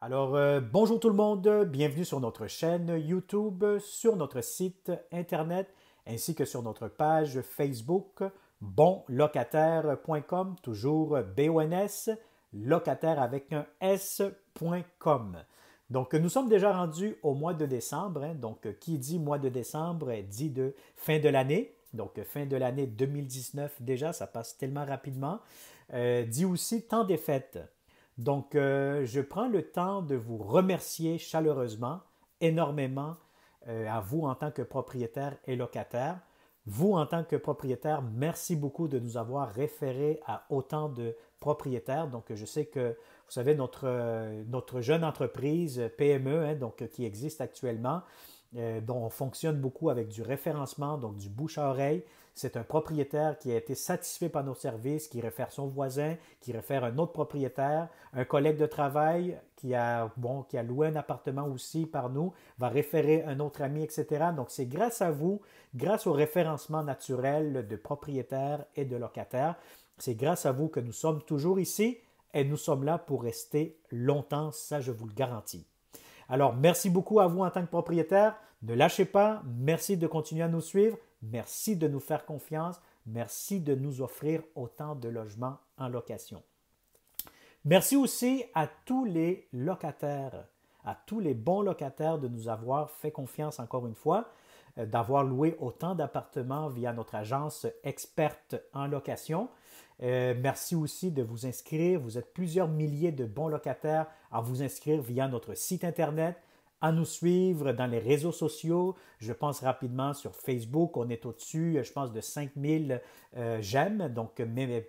Bonjour tout le monde, bienvenue sur notre chaîne YouTube, sur notre site Internet, ainsi que sur notre page Facebook bonlocataire.com, toujours BONS, locataire avec un S.com. Donc, nous sommes déjà rendus au mois de décembre. Donc, qui dit mois de décembre dit de fin de l'année. Donc, fin de l'année 2019 déjà, ça passe tellement rapidement. Dit aussi temps des fêtes. Donc, je prends le temps de vous remercier chaleureusement, énormément, à vous en tant que propriétaire et locataire. Vous, en tant que propriétaire, merci beaucoup de nous avoir référé à autant de propriétaires. Donc, je sais que, vous savez, notre jeune entreprise PME, donc, qui existe actuellement, dont on fonctionne beaucoup avec du référencement, donc du bouche à oreille. C'est un propriétaire qui a été satisfait par nos services, qui réfère son voisin, qui réfère un autre propriétaire, un collègue de travail qui a loué un appartement aussi par nous, va référer un autre ami, etc. Donc, c'est grâce à vous, grâce au référencement naturel de propriétaires et de locataires, c'est grâce à vous que nous sommes toujours ici et nous sommes là pour rester longtemps, ça je vous le garantis. Alors, merci beaucoup à vous en tant que propriétaire. Ne lâchez pas. Merci de continuer à nous suivre. Merci de nous faire confiance. Merci de nous offrir autant de logements en location. Merci aussi à tous les locataires, à tous les bons locataires de nous avoir fait confiance encore une fois, d'avoir loué autant d'appartements via notre agence experte en location. Merci aussi de vous inscrire. Vous êtes plusieurs milliers de bons locataires à vous inscrire via notre site Internet, à nous suivre dans les réseaux sociaux. Je pense rapidement sur Facebook, on est au-dessus, je pense, de 5000 j'aime, donc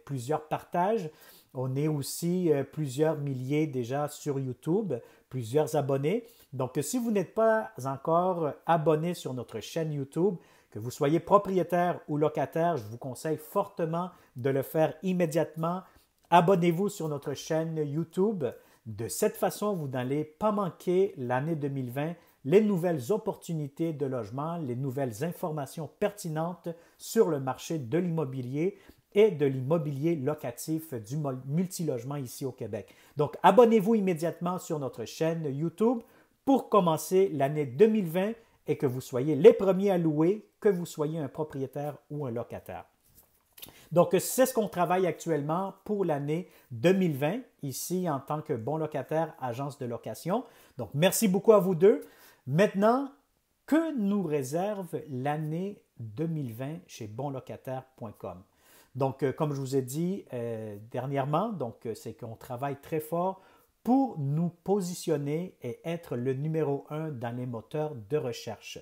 plusieurs partages. On est aussi plusieurs milliers déjà sur YouTube, plusieurs abonnés. Donc, si vous n'êtes pas encore abonné sur notre chaîne YouTube, que vous soyez propriétaire ou locataire, je vous conseille fortement de le faire immédiatement. Abonnez-vous sur notre chaîne YouTube. De cette façon, vous n'allez pas manquer l'année 2020, les nouvelles opportunités de logement, les nouvelles informations pertinentes sur le marché de l'immobilier et de l'immobilier locatif du multilogement ici au Québec. Donc, abonnez-vous immédiatement sur notre chaîne YouTube pour commencer l'année 2020 et que vous soyez les premiers à louer, que vous soyez un propriétaire ou un locataire. Donc, c'est ce qu'on travaille actuellement pour l'année 2020, ici en tant que bon locataire, agence de location. Donc, merci beaucoup à vous deux. Maintenant, que nous réserve l'année 2020 chez bonlocataire.com? Donc, comme je vous ai dit dernièrement, c'est qu'on travaille très fort pour nous positionner et être le numéro 1 dans les moteurs de recherche.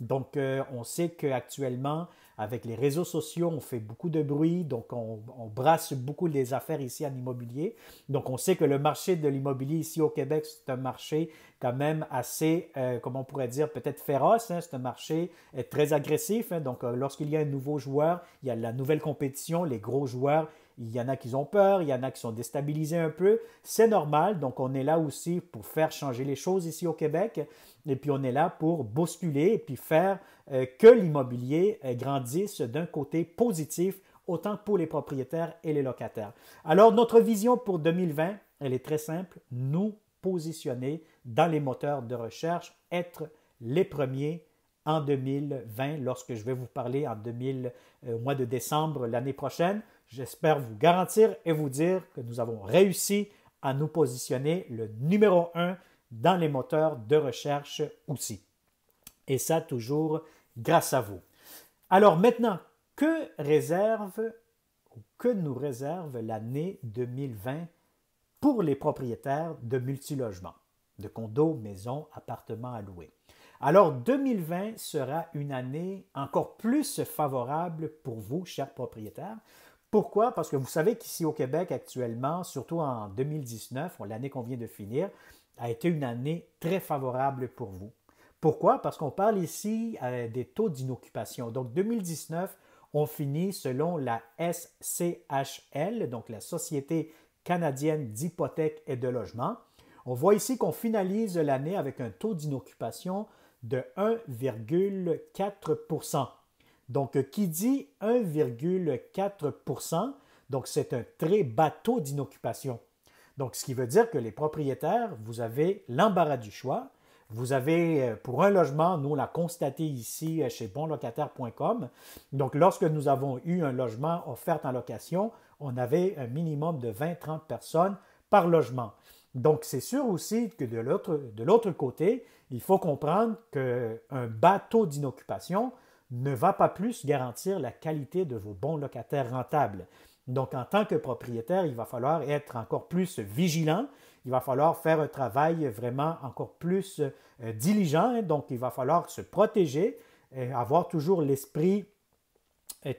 Donc, on sait qu'actuellement, avec les réseaux sociaux, on fait beaucoup de bruit, donc on brasse beaucoup les affaires ici en immobilier. Donc, on sait que le marché de l'immobilier ici au Québec, c'est un marché quand même assez, comment on pourrait dire, peut-être féroce. C'est un marché très agressif. Donc, lorsqu'il y a un nouveau joueur, il y a la nouvelle compétition, les gros joueurs. Il y en a qui ont peur, il y en a qui sont déstabilisés un peu. C'est normal. Donc, on est là aussi pour faire changer les choses ici au Québec. Et puis, on est là pour bousculer et puis faire que l'immobilier grandisse d'un côté positif, autant pour les propriétaires et les locataires. Alors, notre vision pour 2020, elle est très simple. Nous positionner dans les moteurs de recherche, être les premiers en 2020, lorsque je vais vous parler au mois de décembre l'année prochaine. J'espère vous garantir et vous dire que nous avons réussi à nous positionner le numéro 1 dans les moteurs de recherche aussi. Et ça, toujours grâce à vous. Alors maintenant, que nous réserve l'année 2020 pour les propriétaires de multilogements, de condos, maisons, appartements à louer? Alors, 2020 sera une année encore plus favorable pour vous, chers propriétaires. Pourquoi? Parce que vous savez qu'ici au Québec actuellement, surtout en 2019, l'année qu'on vient de finir, a été une année très favorable pour vous. Pourquoi? Parce qu'on parle ici des taux d'inoccupation. Donc, 2019, on finit selon la SCHL, donc la Société canadienne d'hypothèques et de logement. On voit ici qu'on finalise l'année avec un taux d'inoccupation de 1,4 %. Donc, qui dit 1,4 %, donc c'est un très bas taux d'inoccupation. Donc, ce qui veut dire que les propriétaires, vous avez l'embarras du choix. Vous avez, pour un logement, nous on l'a constaté ici chez bonlocataire.com. Donc, lorsque nous avons eu un logement offert en location, on avait un minimum de 20-30 personnes par logement. Donc, c'est sûr aussi que de l'autre côté, il faut comprendre qu'un bas taux d'inoccupation ne va pas plus garantir la qualité de vos bons locataires rentables. Donc, en tant que propriétaire, il va falloir être encore plus vigilant. Il va falloir faire un travail vraiment encore plus diligent. Donc, il va falloir se protéger, avoir toujours l'esprit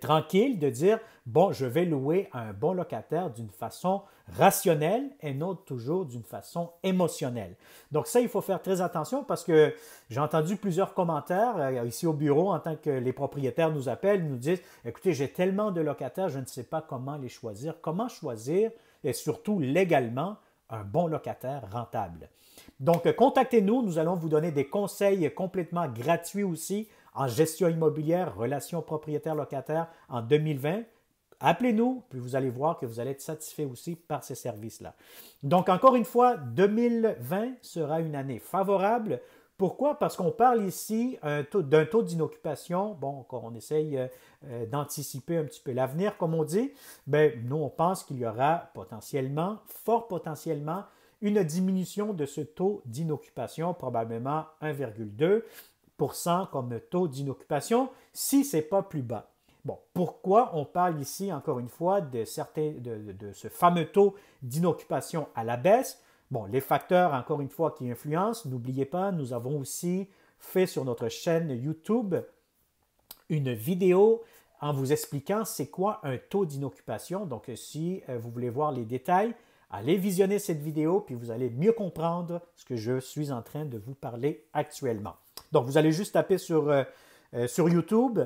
tranquille de dire, bon, je vais louer à un bon locataire d'une façon rationnelle et non toujours d'une façon émotionnelle. Donc ça, il faut faire très attention parce que j'ai entendu plusieurs commentaires ici au bureau en tant que les propriétaires nous appellent, nous disent, écoutez, j'ai tellement de locataires, je ne sais pas comment les choisir. Comment choisir et surtout légalement un bon locataire rentable? Donc, contactez-nous, nous allons vous donner des conseils complètement gratuits aussi en gestion immobilière, relations propriétaires-locataires en 2020. Appelez-nous, puis vous allez voir que vous allez être satisfait aussi par ces services-là. Donc, encore une fois, 2020 sera une année favorable. Pourquoi? Parce qu'on parle ici d'un taux d'inoccupation. Bon, on essaye d'anticiper un petit peu l'avenir, comme on dit. Bien, nous, on pense qu'il y aura potentiellement, fort potentiellement, une diminution de ce taux d'inoccupation, probablement 1,2 comme taux d'inoccupation, si ce n'est pas plus bas. Bon, pourquoi on parle ici, encore une fois, de ce fameux taux d'inoccupation à la baisse? Bon, les facteurs, encore une fois, qui influencent, n'oubliez pas, nous avons aussi fait sur notre chaîne YouTube une vidéo en vous expliquant c'est quoi un taux d'inoccupation. Donc, si vous voulez voir les détails, allez visionner cette vidéo, puis vous allez mieux comprendre ce que je suis en train de vous parler actuellement. Donc, vous allez juste taper sur YouTube,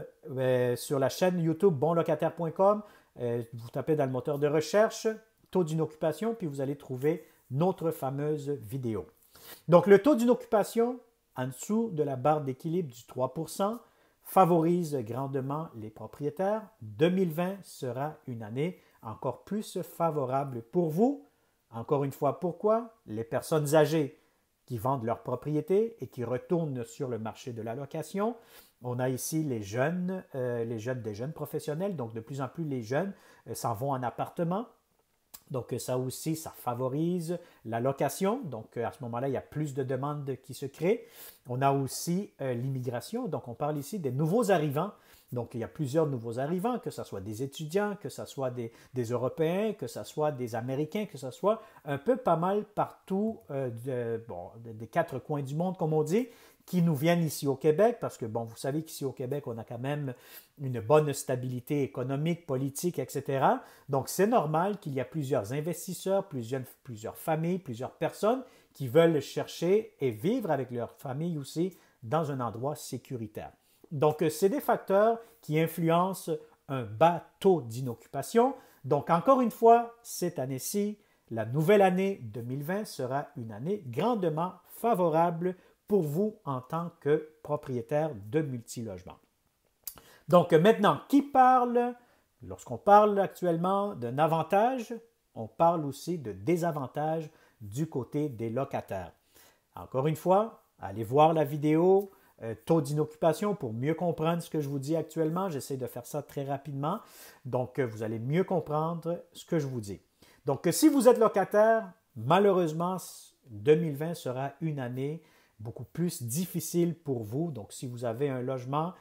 sur la chaîne YouTube bonlocataire.com, vous tapez dans le moteur de recherche, taux d'inoccupation, puis vous allez trouver notre fameuse vidéo. Donc, le taux d'inoccupation en dessous de la barre d'équilibre du 3% favorise grandement les propriétaires. 2020 sera une année encore plus favorable pour vous. Encore une fois, pourquoi? Les personnes âgées qui vendent leur propriété et qui retournent sur le marché de la location. On a ici des jeunes professionnels, donc de plus en plus les jeunes s'en vont en appartement. Donc ça aussi, ça favorise la location. Donc à ce moment-là, il y a plus de demandes qui se créent. On a aussi l'immigration. Donc on parle ici des nouveaux arrivants. Donc il y a plusieurs nouveaux arrivants, que ce soit des étudiants, que ce soit des Européens, que ce soit des Américains, que ce soit un peu pas mal partout des quatre coins du monde, comme on dit, qui nous viennent ici au Québec, parce que, bon, vous savez qu'ici au Québec, on a quand même une bonne stabilité économique, politique, etc. Donc, c'est normal qu'il y a plusieurs investisseurs, plusieurs familles, plusieurs personnes qui veulent chercher et vivre avec leur famille aussi dans un endroit sécuritaire. Donc, c'est des facteurs qui influencent un bas taux d'inoccupation. Donc, encore une fois, cette année-ci, la nouvelle année 2020 sera une année grandement favorable pour vous en tant que propriétaire de multilogements. Donc, maintenant, qui parle? Lorsqu'on parle actuellement d'un avantage, on parle aussi de désavantage du côté des locataires. Encore une fois, allez voir la vidéo taux d'inoccupation pour mieux comprendre ce que je vous dis actuellement. J'essaie de faire ça très rapidement. Donc, vous allez mieux comprendre ce que je vous dis. Donc, si vous êtes locataire, malheureusement, 2020 sera une année beaucoup plus difficile pour vous. Donc, si vous avez un logement,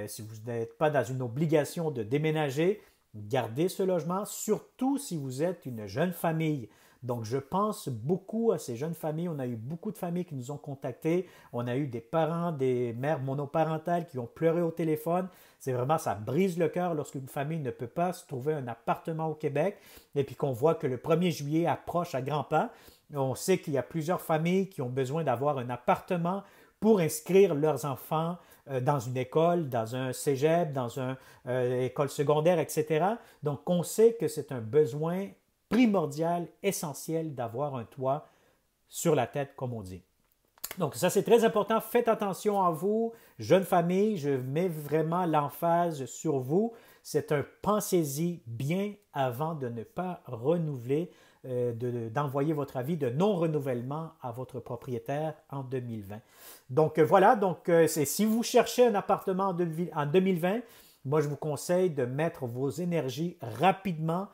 si vous n'êtes pas dans une obligation de déménager, gardez ce logement, surtout si vous êtes une jeune famille. Donc, je pense beaucoup à ces jeunes familles. On a eu beaucoup de familles qui nous ont contactés. On a eu des parents, des mères monoparentales qui ont pleuré au téléphone. C'est vraiment, ça brise le cœur lorsqu'une famille ne peut pas se trouver un appartement au Québec et puis qu'on voit que le 1er juillet approche à grands pas. On sait qu'il y a plusieurs familles qui ont besoin d'avoir un appartement pour inscrire leurs enfants dans une école, dans un cégep, dans une école secondaire, etc. Donc, on sait que c'est un besoin primordial, essentiel d'avoir un toit sur la tête, comme on dit. Donc, ça, c'est très important. Faites attention à vous, jeunes familles. Je mets vraiment l'emphase sur vous. C'est un pensez-y bien avant de ne pas renouveler d'envoyer votre avis de non-renouvellement à votre propriétaire en 2020. Donc voilà, si vous cherchez un appartement en 2020, moi je vous conseille de mettre vos énergies rapidement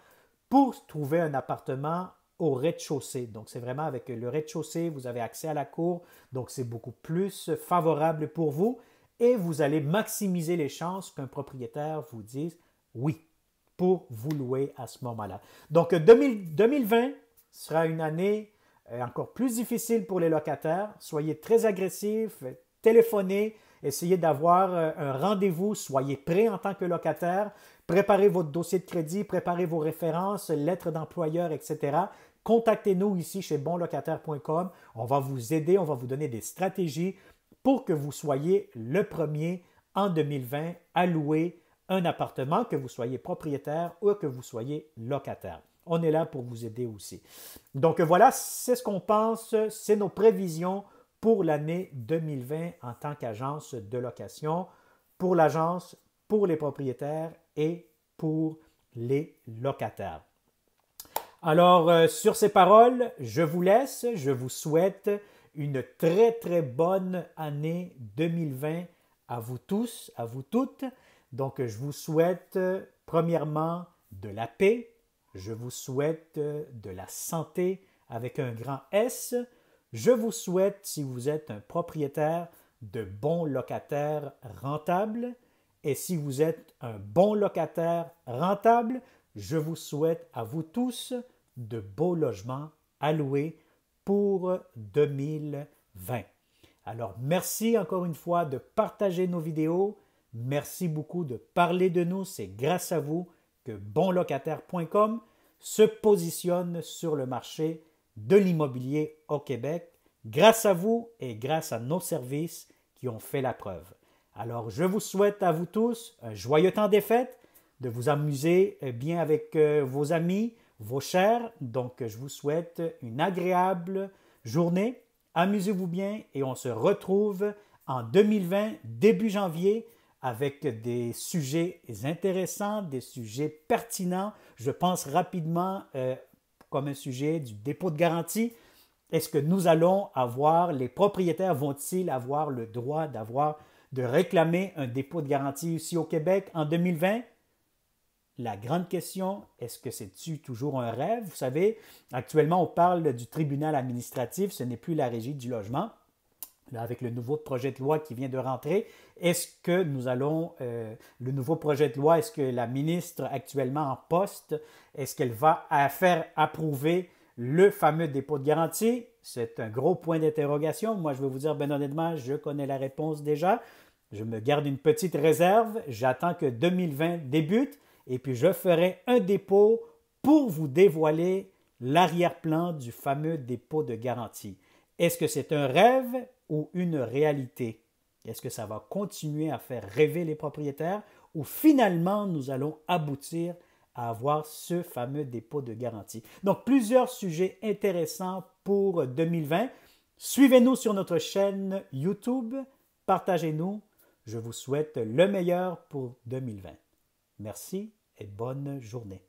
pour trouver un appartement au rez-de-chaussée. Donc, c'est vraiment avec le rez-de-chaussée, vous avez accès à la cour, donc c'est beaucoup plus favorable pour vous et vous allez maximiser les chances qu'un propriétaire vous dise oui pour vous louer à ce moment-là. Donc, 2020 sera une année encore plus difficile pour les locataires. Soyez très agressifs, téléphonez, essayez d'avoir un rendez-vous, soyez prêts en tant que locataire, préparez votre dossier de crédit, préparez vos références, lettres d'employeur, etc. Contactez-nous ici chez bonlocataire.com. On va vous aider, on va vous donner des stratégies pour que vous soyez le premier en 2020 à louer un appartement, que vous soyez propriétaire ou que vous soyez locataire. On est là pour vous aider aussi. Donc voilà, c'est ce qu'on pense, c'est nos prévisions pour l'année 2020 en tant qu'agence de location, pour l'agence, pour les propriétaires et pour les locataires. Alors, sur ces paroles, je vous laisse. Je vous souhaite une très, très bonne année 2020 à vous tous, à vous toutes. Donc, je vous souhaite premièrement de la paix. Je vous souhaite de la santé avec un grand S. Je vous souhaite, si vous êtes un propriétaire, de bons locataires rentables. Et si vous êtes un bon locataire rentable, je vous souhaite à vous tous de beaux logements à louer pour 2020. Alors, merci encore une fois de partager nos vidéos. Merci beaucoup de parler de nous. C'est grâce à vous que bonlocataire.com se positionne sur le marché de l'immobilier au Québec. Grâce à vous et grâce à nos services qui ont fait la preuve. Alors, je vous souhaite à vous tous un joyeux temps des fêtes, de vous amuser bien avec vos amis, vos chers. Donc, je vous souhaite une agréable journée. Amusez-vous bien et on se retrouve en 2020, début janvier, avec des sujets intéressants, des sujets pertinents. Je pense rapidement comme un sujet du dépôt de garantie. Est-ce que nous allons avoir, les propriétaires vont-ils avoir le droit de réclamer un dépôt de garantie ici au Québec en 2020? La grande question, est-ce que c'est-tu toujours un rêve? Vous savez, actuellement, on parle du tribunal administratif, ce n'est plus la Régie du logement. Là, avec le nouveau projet de loi qui vient de rentrer, est-ce que nous allons, le nouveau projet de loi, est-ce que la ministre actuellement en poste, est-ce qu'elle va faire approuver le fameux dépôt de garantie? C'est un gros point d'interrogation. Moi, je vais vous dire, bien honnêtement, je connais la réponse déjà. Je me garde une petite réserve. J'attends que 2020 débute et puis je ferai un dépôt pour vous dévoiler l'arrière-plan du fameux dépôt de garantie. Est-ce que c'est un rêve ou une réalité? Est-ce que ça va continuer à faire rêver les propriétaires ou finalement nous allons aboutir à avoir ce fameux dépôt de garantie? Donc, plusieurs sujets intéressants pour 2020. Suivez-nous sur notre chaîne YouTube. Partagez-nous. Je vous souhaite le meilleur pour 2020. Merci et bonne journée.